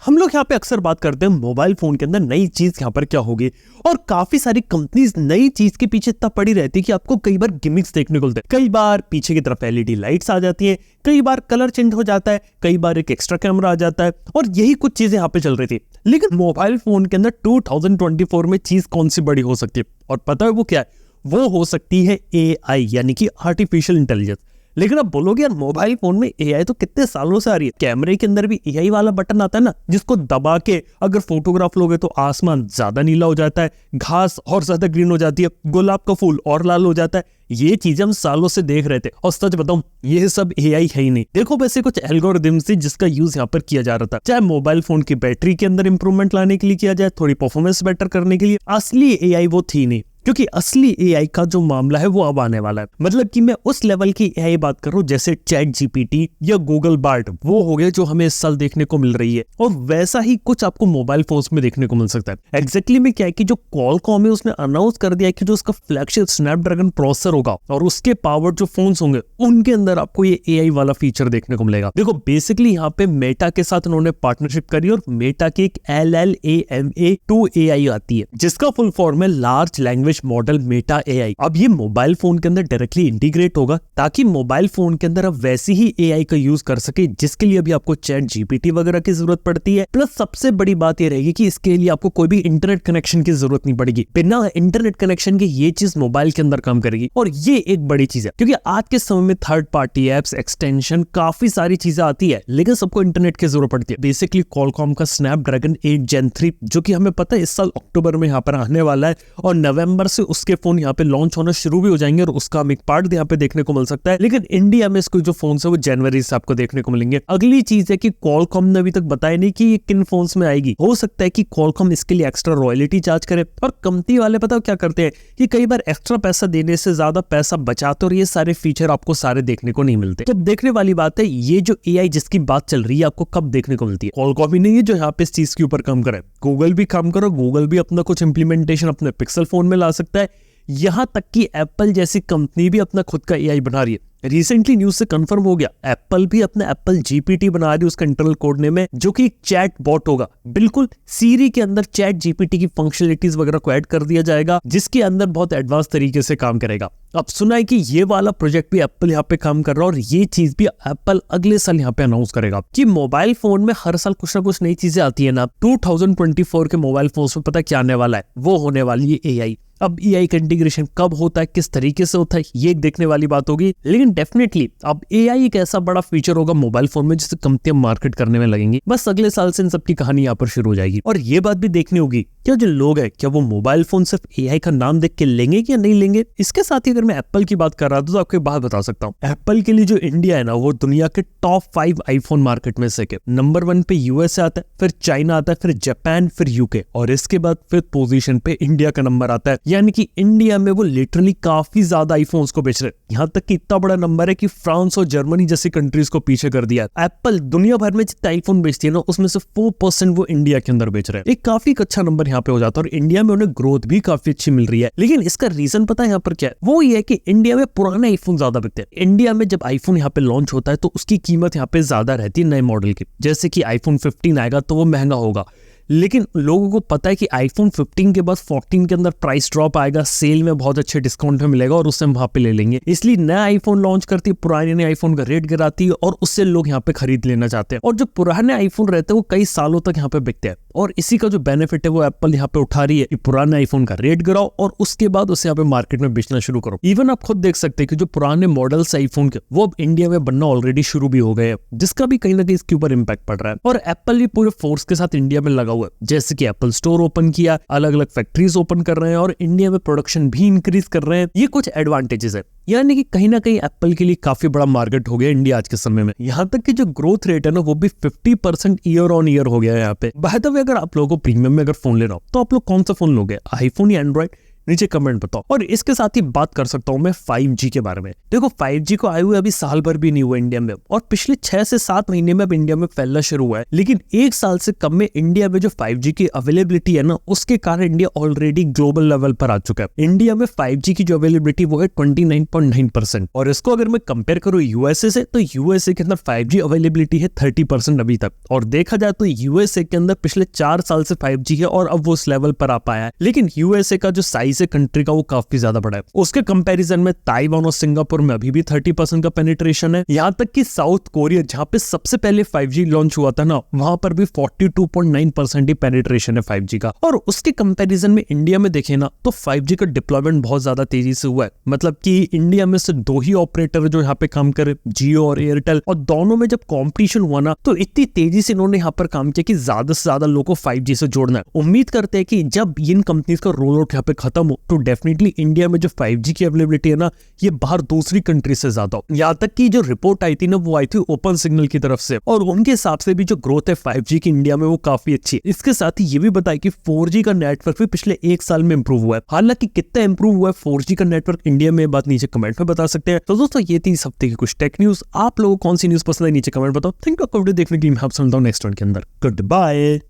हम लोग यहाँ पे अक्सर बात करते हैं मोबाइल फोन के अंदर नई चीज यहाँ पर क्या होगी, और काफी सारी कंपनीज नई चीज के पीछे इतना पड़ी रहती है कि आपको कई बार गिमिक्स देखने को मिलते हैं। कई बार पीछे की तरफ एलईडी लाइट्स आ जाती है, कई बार कलर चेंज हो जाता है, कई बार एक एक्स्ट्रा कैमरा आ जाता है, और यही कुछ चीजें यहाँ पे चल रही थी। लेकिन मोबाइल फोन के अंदर 2024 में चीज कौन सी बड़ी हो सकती है, और पता है वो क्या है? वो हो सकती है AI, यानी कि आर्टिफिशियल इंटेलिजेंस। लेकिन आप बोलोगे यार मोबाइल फोन में AI तो कितने सालों से आ रही है। कैमरे के अंदर भी AI वाला बटन आता है ना, जिसको दबा के अगर फोटोग्राफ लोगे तो आसमान ज्यादा नीला हो जाता है, घास और ज्यादा ग्रीन हो जाती है, गुलाब का फूल और लाल हो जाता है। ये चीजें हम सालों से देख रहे थे, और सच बताऊं ये सब AI है ही नहीं। देखो वैसे कुछ एल्गोरिथम से जिसका यूज यहाँ पर किया जा रहा था, चाहे मोबाइल फोन की बैटरी के अंदर इंप्रूवमेंट लाने के लिए किया जाए, थोड़ी परफॉर्मेंस बेटर करने के लिए, असली AI वो थी नहीं। क्योंकि असली AI का जो मामला है वो अब आने वाला है। मतलब कि मैं उस लेवल की AI बात कर रहा हूँ जैसे ChatGPT या गूगल बार्ड, वो हो गया जो हमें इस साल देखने को मिल रही है, और वैसा ही कुछ आपको मोबाइल फोन्स में देखने को मिल सकता है। एग्जैक्टली में क्या है कि जो Qualcomm है उसने अनाउंस कर दिया है कि जो उसका फ्लैगशिप स्नैपड्रैगन प्रोसेसर होगा और उसके पावर्ड जो फोन्स होंगे उनके अंदर आपको ये AI वाला फीचर देखने को मिलेगा। देखो बेसिकली यहाँ पे मेटा के साथ उन्होंने पार्टनरशिप करी, और मेटा की एक LLAMA2 AI आती है जिसका फुल फॉर्म है large language model Meta AI। अब ये मोबाइल फोन के अंदर डायरेक्टली इंटीग्रेट होगा ताकि मोबाइल फोन के अंदर आप वैसी ही AI का यूज कर सके जिसके लिए अभी आपको ChatGPT वगैरह की जरूरत पड़ती है। प्लस सबसे बड़ी बात ये रहेगी कि इसके लिए आपको कोई भी इंटरनेट कनेक्शन की जरूरत नहीं पड़ेगी। बिना इंटरनेट कनेक्शन के ये चीज मोबाइल के अंदर काम करेगी, और ये एक बड़ी चीज है क्योंकि आज के समय में थर्ड पार्टी एप्स, एक्सटेंशन, काफी सारी चीजें आती है, लेकिन सबको इंटरनेट की जरूरत पड़ती है। बेसिकली Qualcomm का स्नैपड्रैगन 8 Gen 3 जो कि हमें पता है इस साल अक्टूबर में यहाँ पर आने वाला है, और नवंबर से उसके फोन यहाँ पे लॉन्च होना शुरू भी हो जाएंगे, और उसका हम एक पार्ट यहाँ पे देखने को मिल सकता है। लेकिन इंडिया में इसको जो फोन है वो जनवरी से आपको देखने को मिलेंगे। अगली चीज है कि Qualcomm ने अभी तक बताया नहीं कि ये किन फोन्स में आएगी। हो सकता है कि Qualcomm इसके लिए एक्स्ट्रा रॉयल्टी चार्ज करे, और कंपनी वाले पता क्या करते हैं कि कई बार एक्स्ट्रा पैसा देने से ज्यादा पैसा बचाते, और ये सारे फीचर आपको सारे देखने को नहीं मिलते। तो देखने वाली बात है ये जो AI जिसकी बात चल रही है आपको कब देखने को मिलती है। Qualcomm ही नहीं है जो यहाँ पे इस चीज के ऊपर काम करे, गूगल भी काम करो, गूगल भी अपना कुछ इंप्लीमेंटेशन अपने पिक्सल फोन में ला सकता है, यहां तक कि एप्पल जैसी कंपनी भी अपना खुद का AI बना रही है। रिसेंटली न्यूज से कंफर्म हो गया एप्पल भी अपना एप्पल GPT बना रही है, उसका इंटरनल कोड नेम है, जो कि एक चैट बॉट होगा। बिल्कुल सीरी के अंदर ChatGPT की फंक्शनलिटीज वगैरह को ऐड कर दिया जाएगा, जिसके अंदर बहुत एडवांस तरीके से काम करेगा। अब सुना है कि ये वाला प्रोजेक्ट भी एप्पल यहाँ पे काम कर रहा है, और ये चीज भी एप्पल अगले साल यहाँ पे अनाउंस करेगा। कि मोबाइल फोन में हर साल कुछ ना कुछ नई चीजें आती है ना। 2024 के मोबाइल फोन में पता क्या आने वाला है, वो होने वाली है AI। अब AI का इंटीग्रेशन कब होता है, किस तरीके से होता है, ये देखने वाली बात होगी। लेकिन डेफिनेटली अब AI एक ऐसा बड़ा फीचर होगा मोबाइल फोन में जिसे कंपनियां मार्केट करने में लगेंगी। बस अगले साल से इन सबकी कहानी यहाँ पर शुरू हो जाएगी। और ये बात भी देखनी होगी क्या जो लोग हैं क्या वो मोबाइल फोन सिर्फ AI का नाम देख के लेंगे या नहीं लेंगे। इसके साथ ही अगर मैं एप्पल की बात कर रहा था तो आपको एक बात बता सकता हूँ, एप्पल के लिए जो इंडिया है ना वो दुनिया के टॉप 5 आईफोन मार्केट में से नंबर 1 पे USA आता है, फिर चाइना आता है, फिर जापान, फिर UK, और इसके बाद 5th पोजीशन पे इंडिया का नंबर आता है। यानी कि इंडिया में वो लिटरली काफी ज्यादा आईफोन्स को बेच रहे हैं। यहाँ तक कि इतना बड़ा नंबर है कि फ्रांस और जर्मनी जैसी कंट्रीज को पीछे कर दिया। एप्पल दुनिया भर में जितने आईफोन बेचती है ना उसमें से 4% वो इंडिया के अंदर बेच रहे हैं। एक काफी अच्छा नंबर यहाँ पे हो जाता है, और इंडिया में उन्हें ग्रोथ भी काफी अच्छी मिल रही है। लेकिन इसका रीजन पता है यहाँ पर क्या है, वो ये है कि इंडिया में पुराने आईफोन ज्यादा बिकते हैं। इंडिया में जब आईफोन यहाँ पे लॉन्च होता है तो उसकी कीमत यहाँ पे ज्यादा रहती है नए मॉडल की। जैसे कि iPhone 15 आएगा तो वो महंगा होगा, लेकिन लोगों को पता है कि iPhone 15 के बाद 14 के अंदर प्राइस ड्रॉप आएगा, सेल में बहुत अच्छे डिस्काउंट में मिलेगा, और उससे हम वहां पे ले लेंगे। इसलिए नया आईफोन लॉन्च करती है, पुराने नए आईफोन का रेट गिराती है, और उससे लोग यहाँ पे खरीद लेना चाहते हैं। और जो पुराने आईफोन रहते हैं वो कई सालों तक यहाँ पे बिकते हैं, और इसी का जो बेनिफिट है वो एप्पल यहाँ पे उठा रही है कि पुराने आईफोन का रेट गिराओ और उसके बाद उसे यहाँ पे मार्केट में बेचना शुरू करो। इवन आप खुद देख सकते हैं कि जो पुराने मॉडल्स आईफोन के वो अब इंडिया में बनना ऑलरेडी शुरू भी हो गए हैं, जिसका भी कहीं ना कहीं इसके ऊपर इम्पैक्ट पड़ रहा है। और एप्पल भी पूरे फोर्स के साथ इंडिया में लगा हुआ है, जैसे कि एप्पल स्टोर ओपन किया, अलग अलग फैक्ट्रीज ओपन कर रहे हैं, और इंडिया में प्रोडक्शन भी इंक्रीज कर रहे हैं। ये कुछ एडवांटेजेस है, यानी कि कहीं ना कहीं एप्पल के लिए काफी बड़ा मार्केट हो गया इंडिया आज के समय में। यहाँ तक कि जो ग्रोथ रेट है ना वो भी 50% ईयर ऑन ईयर हो गया है यहाँ पे। बाय द वे अगर आप लोगों को प्रीमियम में अगर फोन लेना हो तो आप लोग कौन सा फोन लोगे, आईफोन या एंड्रॉइड? नीचे कमेंट बताओ। और इसके साथ ही बात कर सकता हूँ मैं 5G के बारे में। देखो 5G को आए हुए अभी साल भर भी नहीं हुआ इंडिया में, और पिछले 6 से 7 महीने में अब इंडिया में फैलना शुरू हुआ है। लेकिन एक साल से कम में इंडिया में जो 5G की अवेलेबिलिटी है ना, उसके कारण इंडिया ऑलरेडी ग्लोबल लेवल पर आ चुका है। इंडिया में 5G की जो अवेलेबिलिटी वो है 29.9%। और इसको अगर मैं कंपेयर करूँ यूएसए से, तो यूएसए के अंदर 5G अवेलेबिलिटी है 30% अभी तक। और देखा जाए तो यूएसए के अंदर पिछले 4 साल से 5G है और अब वो उस लेवल पर आ पाया है। लेकिन यूएसए का जो साइज है कंट्री का, वो काफी ज्यादा बड़ा है। उसके कंपैरिजन में ताइवान और सिंगापुर में अभी भी 30% का पेनिट्रेशन है। यहाँ तक कि साउथ कोरिया, जहाँ पे सबसे पहले 5G लॉन्च हुआ था ना, वहां पर भी 42.9% ही पेनिट्रेशन है 5G का। और उसके कंपैरिजन में इंडिया में देखें ना, तो 5G का डिप्लॉयमेंट बहुत ज्यादा तेजी से हुआ है। मतलब कि इंडिया में से 2 ही ऑपरेटर जो यहाँ पे काम करे, जियो और एयरटेल, और दोनों में जब कॉम्पिटिशन हुआ ना, तो इतनी तेजी से इन्होंने यहाँ पर काम किया कि ज्यादा से ज्यादा लोगों को 5G से जोड़ना है। उम्मीद करते हैं कि जब इन कंपनीज का रोल आउट यहाँ पे खत्म हो, तो डेफिनेटली इंडिया में जो 5G की अवेलेबिलिटी है ना, ये बाहर दूसरी कंट्री से ज्यादा हो। यहाँ तक कि जो रिपोर्ट आई थी ना, वो आई थी ओपन सिग्नल की तरफ से, और उनके हिसाब से भी जो ग्रोथ है 5G की इंडिया में, वो काफी अच्छी है। इसके साथ ही ये भी बताया कि 4G का नेटवर्क भी पिछले 1 साल में इंप्रूव हुआ है। हालांकि कितना इंप्रूव हुआ है 4G का नेटवर्क इंडिया में, बात नीचे कमेंट में बता सकते हैं। तो दोस्तों ये थी इस हफ्ते की कुछ टेक न्यूज। आप लोगों को कौन सी न्यूज पसंद है नीचे कमेंट बताओ। थैंक यू आपको वीडियो देखने के लिए। मैं आपसे मिलता हूं नेक्स्ट वन के अंदर। Good bye.